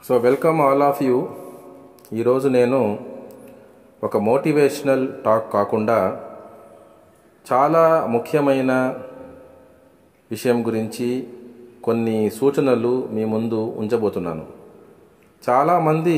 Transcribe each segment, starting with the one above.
So welcome all of you. ఈరోజు నేను ఒక మోటివేషనల్ టాక్ కాకుండా చాలా ముఖ్యమైన విషయం గురించి కొన్ని సూచనలు మీ ముందు ఉంచబోతున్నాను. చాలామంది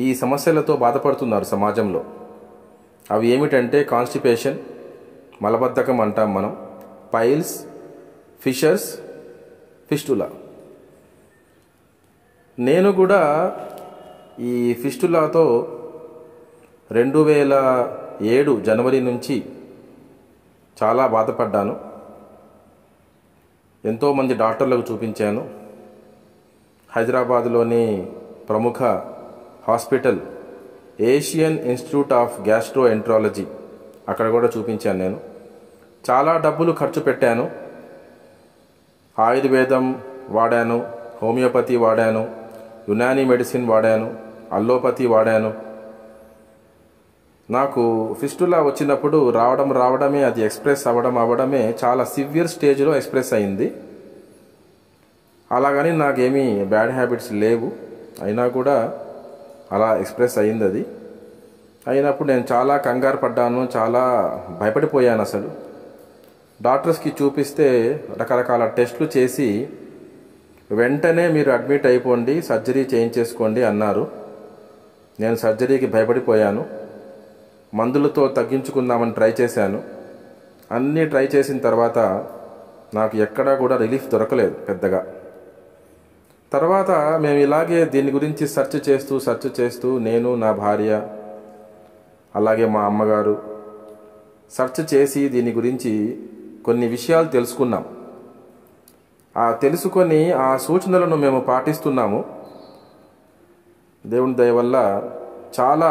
ఈ సమస్యలతో బాధపడుతున్నారు సమాజంలో. అవి ఏమిటంటే కాన్స్టిపేషన్, మలబద్ధకం అంటాం మనం, పైల్స్, ఫిషర్స్, ఫిస్టులా. నేను కూడా ఈ ఫిస్టులాతో 2007 జనవరి నుంచి చాలా బాధపడ్డాను. ఎంతోమంది డాక్టర్లకు చూపించాను. హైదరాబాద్లోని ప్రముఖ hospital Asian institute of gastroenterology, అక్కడ కూడా చూపించాను. నేను చాలా డబ్బులు ఖర్చు పెట్టాను. ఆయుర్వేదం వాడాను, హోమియోపతి వాడాను, యునానీ మెడిసిన్ వాడాను, అల్లోపతి వాడాను. నాకు ఫిస్టులా వచ్చినప్పుడు రావడమే అది ఎక్స్ప్రెస్ అవ్వడమే చాలా సివియర్ స్టేజ్లో ఎక్స్ప్రెస్ అయింది. అలాగని నాకేమీ బ్యాడ్ హ్యాబిట్స్ లేవు, అయినా కూడా అలా ఎక్స్ప్రెస్ అయింది. అది అయినప్పుడు నేను చాలా కంగారు పడ్డాను, చాలా భయపడిపోయాను. అసలు డాక్టర్స్కి చూపిస్తే రకరకాల టెస్టులు చేసి వెంటనే మీరు అడ్మిట్ అయిపోండి, సర్జరీ చేయించేసుకోండి అన్నారు. నేను సర్జరీకి భయపడిపోయాను. మందులతో తగ్గించుకుందామని ట్రై చేశాను. అన్నీ ట్రై చేసిన తర్వాత నాకు ఎక్కడా కూడా రిలీఫ్ దొరకలేదు పెద్దగా. తర్వాత మేము ఇలాగే దీని గురించి సెర్చ్ చేస్తూ నేను, నా భార్య, అలాగే మా అమ్మగారు సెర్చ్ చేసి దీని గురించి కొన్ని విషయాలు తెలుసుకున్నాం. తెలుసుకొని ఆ సూచనలను మేము పాటిస్తున్నాము. దేవుని దయ వల్ల చాలా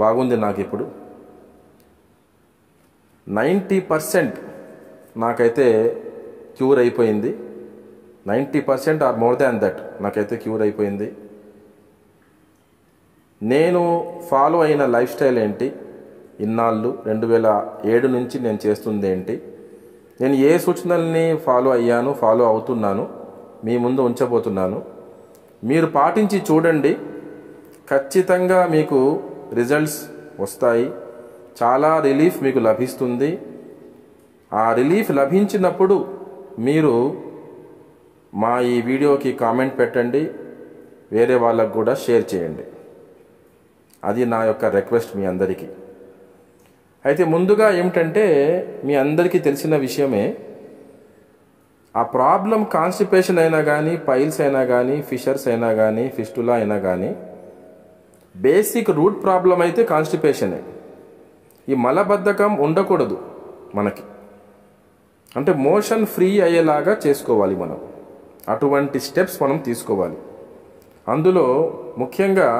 బాగుంది. నాకు ఇప్పుడు 90% నాకైతే క్యూర్ అయిపోయింది. 90% ఆర్ మోర్ దాన్ దట్ నాకైతే క్యూర్ అయిపోయింది. నేను ఫాలో అయిన లైఫ్ స్టైల్ ఏంటి, ఇన్నాళ్ళు 2007 నుంచి నేను చేస్తుంది ఏంటి, నేను ఏ సూచనల్ని ఫాలో అవుతున్నాను మీ ముందు ఉంచబోతున్నాను. మీరు పాటించి చూడండి, ఖచ్చితంగా మీకు రిజల్ట్స్ వస్తాయి. చాలా రిలీఫ్ మీకు లభిస్తుంది. ఆ రిలీఫ్ లభించినప్పుడు మీరు మా ఈ వీడియోకి కామెంట్ పెట్టండి, వేరే వాళ్ళకు కూడా షేర్ చేయండి. అది నా యొక్క రిక్వెస్ట్ మీ అందరికీ. అయితే ముందుగా ఏమిటంటే, మీ అందరికీ తెలిసిన విషయమే, ఆ ప్రాబ్లం కాన్స్టిపేషన్ అయినా కానీ, పైల్స్ అయినా కానీ, ఫిషర్స్ అయినా కానీ, ఫిస్టులా అయినా కానీ, బేసిక్ రూట్ ప్రాబ్లం అయితే కాన్స్టిపేషనే. ఈ మలబద్ధకం ఉండకూడదు మనకి. అంటే మోషన్ ఫ్రీ అయ్యేలాగా చేసుకోవాలి మనం. అటువంటి స్టెప్స్ మనం తీసుకోవాలి. అందులో ముఖ్యంగా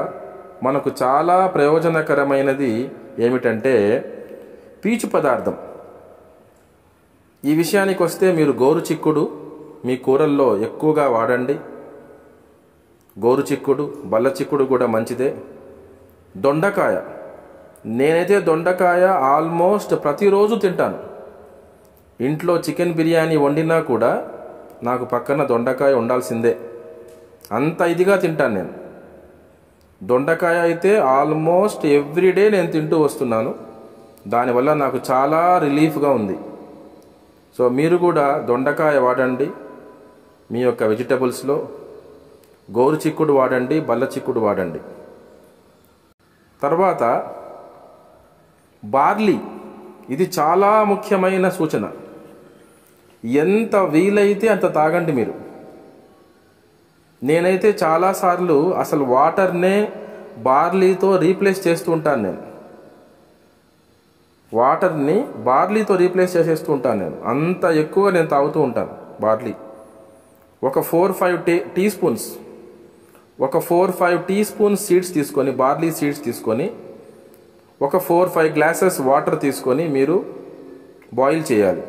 మనకు చాలా ప్రయోజనకరమైనది ఏమిటంటే పీచు పదార్థం. ఈ విషయానికి వస్తే మీరు గోరుచిక్కుడు మీ కూరల్లో ఎక్కువగా వాడండి. గోరుచిక్కుడు, బల్ల చిక్కుడు కూడా మంచిదే. దొండకాయ, నేనైతే దొండకాయ ఆల్మోస్ట్ ప్రతిరోజు తింటాను. ఇంట్లో చికెన్ బిర్యానీ వండినా కూడా నాకు పక్కన దొండకాయ ఉండాల్సిందే, అంత ఇదిగా తింటాను నేను. దొండకాయ అయితే ఆల్మోస్ట్ ఎవ్రీడే నేను తింటూ వస్తున్నాను. దానివల్ల నాకు చాలా రిలీఫ్గా ఉంది. సో మీరు కూడా దొండకాయ వాడండి మీ యొక్క వెజిటబుల్స్లో. గోరు చిక్కుడు వాడండి, బల్ల చిక్కుడు వాడండి. తర్వాత బార్లీ, ఇది చాలా ముఖ్యమైన సూచన. ఎంత వీలైతే అంత తాగండి మీరు. నేనైతే చాలాసార్లు అసలు వాటర్నే బార్లీతో రీప్లేస్ చేస్తూ ఉంటాను. నేను వాటర్ని బార్లీతో రీప్లేస్ చేసేస్తూ ఉంటాను. నేను అంత ఎక్కువ నేను తాగుతూ ఉంటాను బార్లీ. ఒక 4-5 టీ స్పూన్స్, ఒక 4-5 టీ స్పూన్స్ సీడ్స్ తీసుకొని, బార్లీ సీడ్స్ తీసుకొని, ఒక 4-5 గ్లాసెస్ వాటర్ తీసుకొని మీరు బాయిల్ చేయాలి.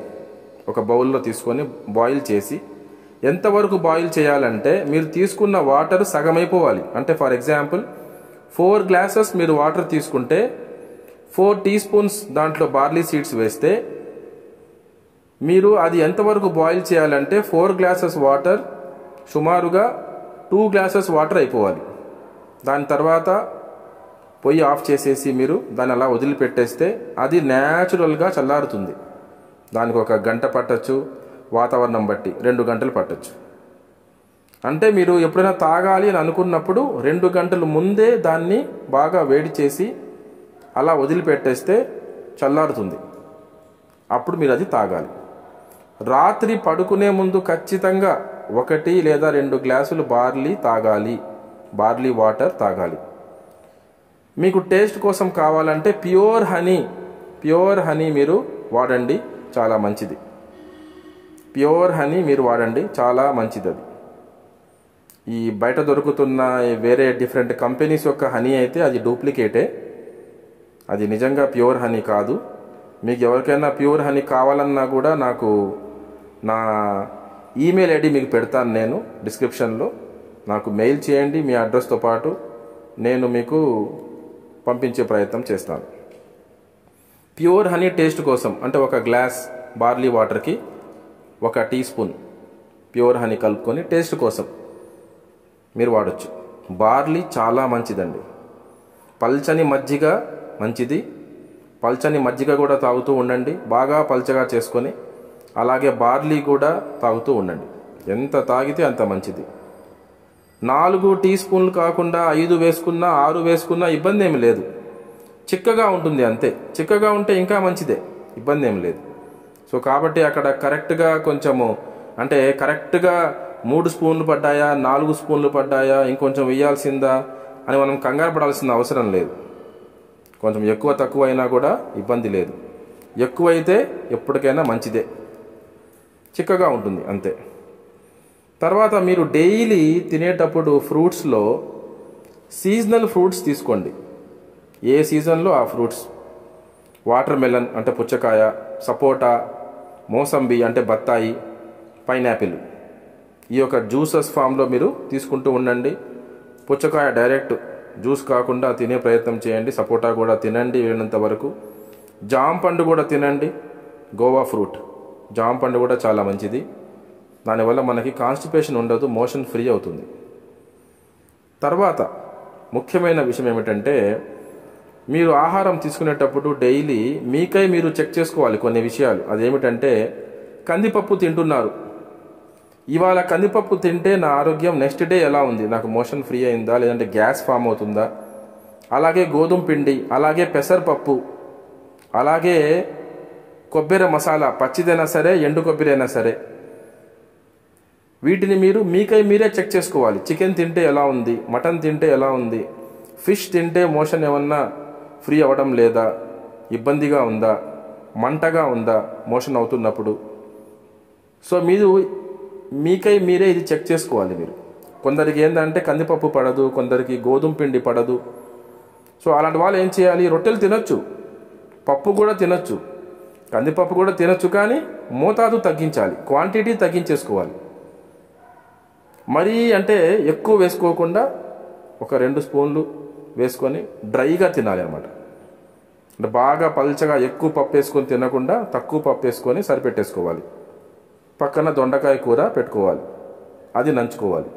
ఒక బౌల్లో తీసుకొని బాయిల్ చేసి, ఎంతవరకు బాయిల్ చేయాలంటే మీరు తీసుకున్న వాటర్ సగమైపోవాలి. అంటే ఫర్ ఎగ్జాంపుల్ 4 గ్లాసెస్ మీరు వాటర్ తీసుకుంటే 4 టీ స్పూన్స్ దాంట్లో బార్లీ సీడ్స్ వేస్తే మీరు అది ఎంతవరకు బాయిల్ చేయాలంటే 4 గ్లాసెస్ వాటర్ సుమారుగా 2 గ్లాసెస్ వాటర్ అయిపోవాలి. దాని తర్వాత పొయ్యి ఆఫ్ చేసేసి మీరు దాన్ని అలా వదిలిపెట్టేస్తే అది న్యాచురల్గా చల్లారుతుంది. దానికి 1 గంట పట్టచ్చు, వాతావరణం బట్టి 2 గంటలు పట్టచ్చు. అంటే మీరు ఎప్పుడైనా తాగాలి అని అనుకున్నప్పుడు 2 గంటల ముందే దాన్ని బాగా వేడి చేసి అలా వదిలిపెట్టేస్తే చల్లారుతుంది. అప్పుడు మీరు అది తాగాలి. రాత్రి పడుకునే ముందు ఖచ్చితంగా 1 లేదా 2 గ్లాసులు బార్లీ వాటర్ తాగాలి. మీకు టేస్ట్ కోసం కావాలంటే ప్యూర్ హనీ మీరు వాడండి, చాలా మంచిది. ప్యూర్ హనీ మీరు వాడండి, చాలా మంచిది. అది ఈ బయట దొరుకుతున్న వేరే డిఫరెంట్ కంపెనీస్ యొక్క హనీ అయితే అది డూప్లికేటే, అది నిజంగా ప్యూర్ హనీ కాదు. మీకు ఎవరికైనా ప్యూర్ హనీ కావాలన్నా కూడా నాకు నా ఈమెయిల్ ఐడి మీకు పెడతాను నేను డిస్క్రిప్షన్లో. నాకు మెయిల్ చేయండి మీ అడ్రస్తో పాటు, నేను మీకు పంపించే ప్రయత్నం చేస్తాను. ప్యూర్ హనీ టేస్ట్ కోసం అంటే 1 గ్లాస్ బార్లీ వాటర్కి 1 టీ స్పూన్ ప్యూర్ హనీ కలుపుకొని టేస్ట్ కోసం మీరు వాడచ్చు. బార్లీ చాలా మంచిదండి. పల్చని మజ్జిగ మంచిది. పల్చని మజ్జిగ కూడా తాగుతూ ఉండండి, బాగా పల్చగా చేసుకొని. అలాగే బార్లీ కూడా తాగుతూ ఉండండి. ఎంత తాగితే అంత మంచిది. 4 టీ స్పూన్లు కాకుండా 5 వేసుకున్నా 6 వేసుకున్నా ఇబ్బంది ఏమి లేదు. చిక్కగా ఉంటుంది అంతే. చిక్కగా ఉంటే ఇంకా మంచిదే, ఇబ్బంది ఏమి లేదు. సో కాబట్టి అక్కడ కరెక్ట్గా కొంచెము అంటే కరెక్ట్గా 3 స్పూన్లు పడ్డాయా 4 స్పూన్లు పడ్డాయా ఇంకొంచెం వేయాల్సిందా అని మనం కంగారు పడాల్సిన అవసరం లేదు. కొంచెం ఎక్కువ తక్కువ అయినా కూడా ఇబ్బంది లేదు. ఎక్కువైతే ఎప్పటికైనా మంచిదే, చిక్కగా ఉంటుంది అంతే. తర్వాత మీరు డైలీ తినేటప్పుడు ఫ్రూట్స్లో సీజనల్ ఫ్రూట్స్ తీసుకోండి. ఏ సీజన్లో ఆ ఫ్రూట్స్. వాటర్ మెలన్ అంటే పుచ్చకాయ, సపోటా, మోసంబి అంటే బత్తాయి, పైనాపిల్. ఈ యొక్క జ్యూసెస్ ఫామ్లో మీరు తీసుకుంటూ ఉండండి. పుచ్చకాయ డైరెక్ట్ జ్యూస్ కాకుండా తినే ప్రయత్నం చేయండి. సపోటా కూడా తినండి వీలైనంత వరకు. జామ పండు కూడా తినండి, గోవా ఫ్రూట్. జామ పండు కూడా చాలా మంచిది. దానివల్ల మనకి కాన్స్టిపేషన్ ఉండదు, మోషన్ ఫ్రీ అవుతుంది. తర్వాత ముఖ్యమైన విషయం ఏమిటంటే మీరు ఆహారం తీసుకునేటప్పుడు డైలీ మీకై మీరు చెక్ చేసుకోవాలి కొన్ని విషయాలు. అదేమిటంటే కందిపప్పు తింటున్నారు, ఇవాళ కందిపప్పు తింటే నా ఆరోగ్యం నెక్స్ట్ డే ఎలా ఉంది, నాకు మోషన్ ఫ్రీ అయిందా లేదంటే గ్యాస్ ఫామ్ అవుతుందా. అలాగే గోధుమ పిండి, అలాగే పెసరపప్పు, అలాగే కొబ్బరి మసాలా, పచ్చిదైనా సరే ఎండు కొబ్బరి అయినా సరే, వీటిని మీరు మీకై మీరే చెక్ చేసుకోవాలి. చికెన్ తింటే ఎలా ఉంది, మటన్ తింటే ఎలా ఉంది, ఫిష్ తింటే మోషన్ ఏమన్నా ఫ్రీ అవ్వడం లేదా, ఇబ్బందిగా ఉందా, మంటగా ఉందా మోషన్ అవుతున్నప్పుడు. సో మీరు మీకై మీరే ఇది చెక్ చేసుకోవాలి. మీరు కొందరికి ఏంటంటే కందిపప్పు పడదు, కొందరికి గోధుమ పిండి పడదు. సో అలాంటి వాళ్ళు ఏం చేయాలి, రొట్టెలు తినొచ్చు, పప్పు కూడా తినొచ్చు, కందిపప్పు కూడా తినొచ్చు, కానీ మోతాదు తగ్గించాలి, క్వాంటిటీ తగ్గించేసుకోవాలి. మరీ అంటే ఎక్కువ వేసుకోకుండా 1-2 స్పూన్లు వేసుకొని డ్రైగా తినాలి అన్నమాట. అంటే బాగా పల్చగా ఎక్కువ పప్పు వేసుకొని తినకుండా తక్కువ పప్పు వేసుకొని సరిపెట్టేసుకోవాలి. పక్కన దొండకాయ కూర పెట్టుకోవాలి, అది నంచుకోవాలి.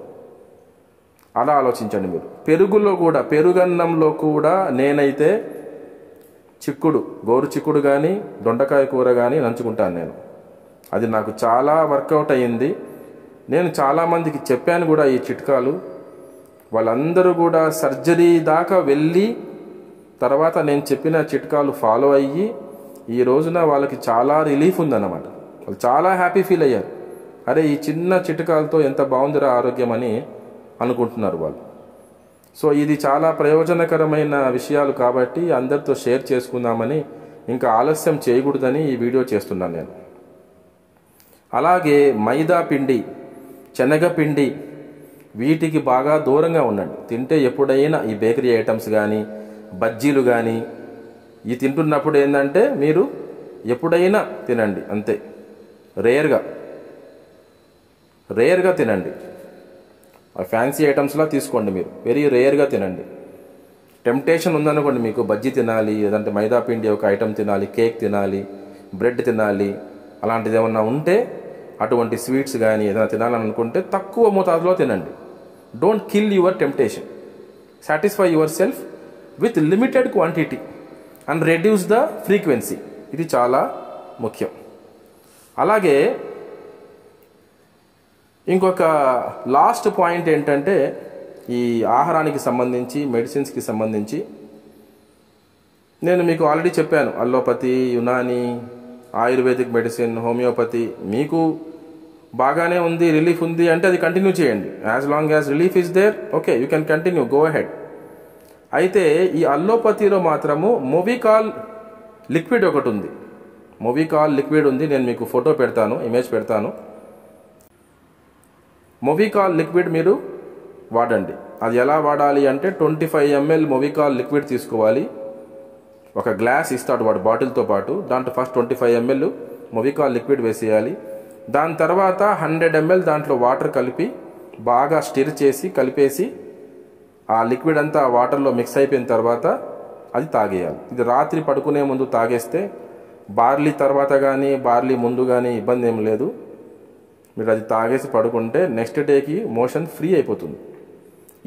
అలా ఆలోచించండి మీరు. పెరుగులో కూడా, పెరుగన్నంలో కూడా నేనైతే గోరు చిక్కుడు కానీ దొండకాయ కూర కానీ నంచుకుంటాను నేను. అది నాకు చాలా వర్కౌట్ అయ్యింది. నేను చాలామందికి చెప్పాను కూడా ఈ చిట్కాలు. వాళ్ళందరూ కూడా సర్జరీ దాకా వెళ్ళి తర్వాత నేను చెప్పిన చిట్కాలు ఫాలో అయ్యి ఈ రోజున వాళ్ళకి చాలా రిలీఫ్ ఉందన్నమాట. వాళ్ళు చాలా హ్యాపీ ఫీల్ అయ్యారు. అరే ఈ చిన్న చిట్కాలతో ఎంత బాగుందిరా ఆరోగ్యం అని అనుకుంటున్నారు వాళ్ళు. సో ఇది చాలా ప్రయోజనకరమైన విషయాలు కాబట్టి అందరితో షేర్ చేసుకుందామని, ఇంకా ఆలస్యం చేయకూడదని ఈ వీడియో చేస్తున్నాను నేను. అలాగే మైదా పిండి, శనగపిండి, వీటికి బాగా దూరంగా ఉండండి. తింటే ఎప్పుడైనా ఈ బేకరీ ఐటమ్స్ కానీ బజ్జీలు కానీ ఇవి తింటున్నప్పుడు ఏంటంటే మీరు ఎప్పుడైనా తినండి అంతే, రేర్గా తినండి. ఫ్యాన్సీ ఐటమ్స్లా తీసుకోండి మీరు, వెరీ రేర్గా తినండి. టెంప్టేషన్ ఉందనుకోండి మీకు బజ్జీ తినాలి, లేదంటే మైదా పిండి ఒక ఐటమ్ తినాలి, కేక్ తినాలి, బ్రెడ్ తినాలి, అలాంటిది ఏమన్నా ఉంటే, అటువంటి స్వీట్స్ కానీ ఏదైనా తినాలని అనుకుంటే తక్కువ మోతాదులో తినండి. Don't kill your temptation, satisfy your self with limited quantity and reduce the frequency. ఇది చాలా ముఖ్యం. అలాగే ఇంకొక లాస్ట్ పాయింట్ ఏంటంటే ఈ ఆహారానికి సంబంధించి, మెడిసిన్స్కి సంబంధించి నేను మీకు ఆల్రెడీ చెప్పాను. Allopathy, Unani, Ayurvedic medicine, homeopathy, మీకు బాగానే ఉంది, రిలీఫ్ ఉంది అంటే అది కంటిన్యూ చేయండి. As long as relief is there, okay, you can continue, go ahead. అయితే ఈ అల్లోపతిలో మాత్రము మొవికాల్ లిక్విడ్ ఒకటి ఉంది. మొవికాల్ లిక్విడ్ ఉంది, నేను మీకు ఫోటో పెడతాను, ఇమేజ్ పెడతాను. మొవికాల్ లిక్విడ్ మీరు వాడండి. అది ఎలా వాడాలి అంటే 25 ml మొవికాల్ లిక్విడ్ తీసుకోవాలి. ఒక గ్లాస్ ఇస్తాడు వాడు బాటిల్తో పాటు, దాంట్లో ఫస్ట్ 25 ml మొవికాల్ లిక్విడ్ వేసేయాలి. దాని తర్వాత 100 ml దాంట్లో వాటర్ కలిపి బాగా స్టిర్ చేసి కలిపేసి ఆ లిక్విడ్ అంతా వాటర్లో మిక్స్ అయిపోయిన తర్వాత అది తాగేయాలి. ఇది రాత్రి పడుకునే ముందు తాగేస్తే బార్లీ తర్వాత కానీ బార్లీ ముందు కానీ ఇబ్బంది ఏం లేదు. మీరు అది తాగేసి పడుకుంటే నెక్స్ట్ డేకి మోషన్ ఫ్రీ అయిపోతుంది.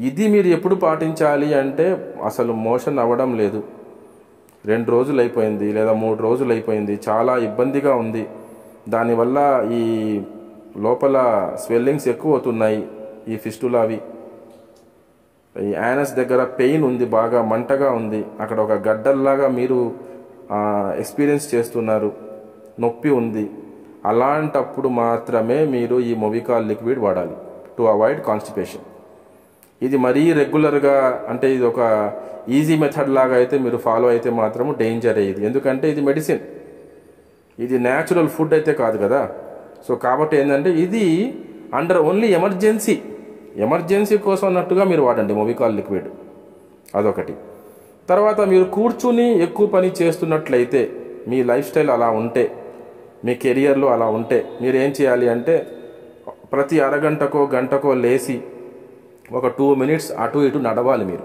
ఇది మీరు ఎప్పుడు పాటించాలి అంటే అసలు మోషన్ అవ్వడం లేదు, 2 రోజులు అయిపోయింది లేదా 3 రోజులు అయిపోయింది, చాలా ఇబ్బందిగా ఉంది, దానివల్ల ఈ లోపల స్వెల్లింగ్స్ ఎక్కువ అవుతున్నాయి, ఈ ఫిస్టులా అవి, ఈ యానస్ దగ్గర పెయిన్ ఉంది, బాగా మంటగా ఉంది, అక్కడ ఒక గడ్డల్లాగా మీరు ఎక్స్పీరియన్స్ చేస్తున్నారు, నొప్పి ఉంది, అలాంటప్పుడు మాత్రమే మీరు ఈ మొవికాల్ లిక్విడ్ వాడాలి టు అవాయిడ్ కాన్స్టిపేషన్. ఇది మరీ రెగ్యులర్గా అంటే ఇది ఒక ఈజీ మెథడ్ లాగా అయితే మీరు ఫాలో అయితే మాత్రము డేంజర్ అయ్యేది. ఎందుకంటే ఇది మెడిసిన్, ఇది న్యాచురల్ ఫుడ్ అయితే కాదు కదా. సో కాబట్టి ఏంటంటే ఇది అండర్ ఓన్లీ ఎమర్జెన్సీ కోసం అన్నట్టుగా మీరు వాడండి మొవికాల్ లిక్విడ్. అదొకటి. తర్వాత మీరు కూర్చుని ఎక్కువ పని చేస్తున్నట్లయితే, మీ లైఫ్ స్టైల్ అలా ఉంటే, మీ కెరియర్లో అలా ఉంటే మీరు ఏం చేయాలి అంటే ప్రతి అరగంటకో గంటకో లేచి ఒక 2 minutes అటు ఇటు నడవాలి మీరు.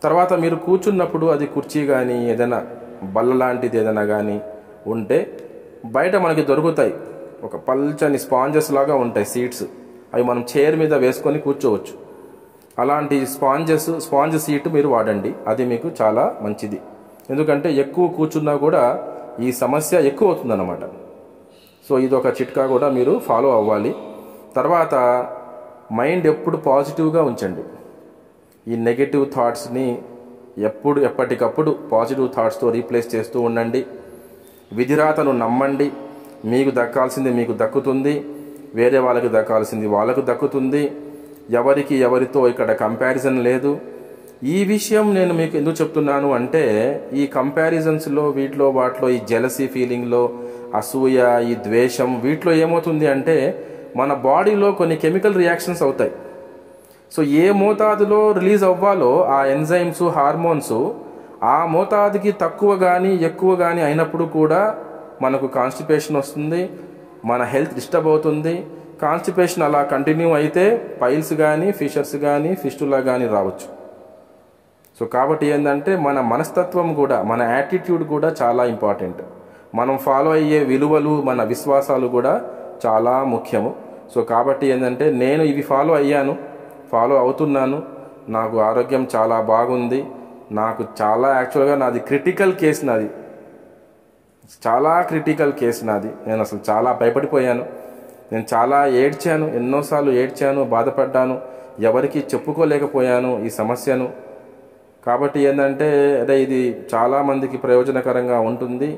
తర్వాత మీరు కూర్చున్నప్పుడు అది కుర్చీ కానీ ఏదైనా బల్ల లాంటిది ఏదైనా కానీ ఉంటే బయట మనకి దొరుకుతాయి, ఒక పల్చని స్పాంజెస్ లాగా ఉంటాయి సీట్స్, అవి మనం చైర్ మీద వేసుకొని కూర్చోవచ్చు. అలాంటి స్పాంజ్ సీట్ మీరు వాడండి, అది మీకు చాలా మంచిది. ఎందుకంటే ఎక్కువ కూర్చున్నా కూడా ఈ సమస్య ఎక్కువ అవుతుందన్నమాట. సో ఇది ఒక చిట్కా కూడా మీరు ఫాలో అవ్వాలి. తర్వాత మైండ్ ఎప్పుడు పాజిటివ్గా ఉంచండి. ఈ నెగటివ్ థాట్స్ని ఎప్పటికప్పుడు పాజిటివ్ థాట్స్తో రీప్లేస్ చేస్తూ ఉండండి. విధిరాతను నమ్మండి. మీకు దక్కాల్సింది మీకు దక్కుతుంది, వేరే వాళ్ళకి దక్కాల్సింది వాళ్ళకు దక్కుతుంది. ఎవరితో ఇక్కడ కంపారిజన్ లేదు. ఈ విషయం నేను మీకు ఎందుకు చెప్తున్నాను అంటే ఈ కంపారిజన్స్లో వాటిలో ఈ జెలసీ ఫీలింగ్లో, అసూయ, ఈ ద్వేషం, వీటిలో ఏమవుతుంది అంటే మన బాడీలో కొన్ని కెమికల్ రియాక్షన్స్ అవుతాయి. సో ఏ మోతాదులో రిలీజ్ అవ్వాలో ఆ ఎంజైమ్స్, హార్మోన్స్ ఆ మోతాదుకి తక్కువ కానీ ఎక్కువ కానీ అయినప్పుడు కూడా మనకు కాన్స్టిపేషన్ వస్తుంది, మన హెల్త్ డిస్టర్బ్ అవుతుంది. కాన్స్టిపేషన్ అలా కంటిన్యూ అయితే పైల్స్ కానీ, ఫిషర్స్ కానీ, ఫిస్టులా కానీ రావచ్చు. సో కాబట్టి ఏంటంటే మన మనస్తత్వం కూడా, మన యాటిట్యూడ్ కూడా చాలా ఇంపార్టెంట్. మనం ఫాలో అయ్యే విలువలు, మన విశ్వాసాలు కూడా చాలా ముఖ్యము. సో కాబట్టి ఏంటంటే నేను ఇవి ఫాలో అవుతున్నాను, నాకు ఆరోగ్యం చాలా బాగుంది, నాకు చాలా యాక్చువల్గా నాది క్రిటికల్ కేసు, చాలా క్రిటికల్ కేసు నాది. నేను అసలు చాలా భయపడిపోయాను, నేను చాలా ఏడ్చాను, ఎన్నోసార్లు ఏడ్చాను, బాధపడ్డాను, ఎవరికి చెప్పుకోలేకపోయాను ఈ సమస్యను. కాబట్టి ఏంటంటే అదే ఇది చాలామందికి ప్రయోజనకరంగా ఉంటుంది.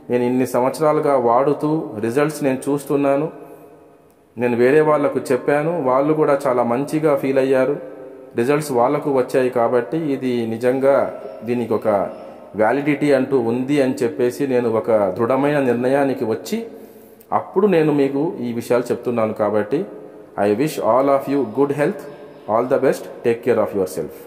నేను ఇన్ని సంవత్సరాలుగా వాడుతూ రిజల్ట్స్ నేను చూస్తున్నాను. నేను వేరే వాళ్ళకు చెప్పాను, వాళ్ళు కూడా చాలా మంచిగా ఫీల్ అయ్యారు, రిజల్ట్స్ వాళ్ళకు వచ్చాయి. కాబట్టి ఇది నిజంగా దీనికి ఒక వ్యాలిడిటీ అంటూ ఉంది అని చెప్పేసి నేను ఒక దృఢమైన నిర్ణయానికి వచ్చి అప్పుడు నేను మీకు ఈ విషయాలు చెప్తున్నాను. కాబట్టి I wish all of you good health, all the best, take care of your self.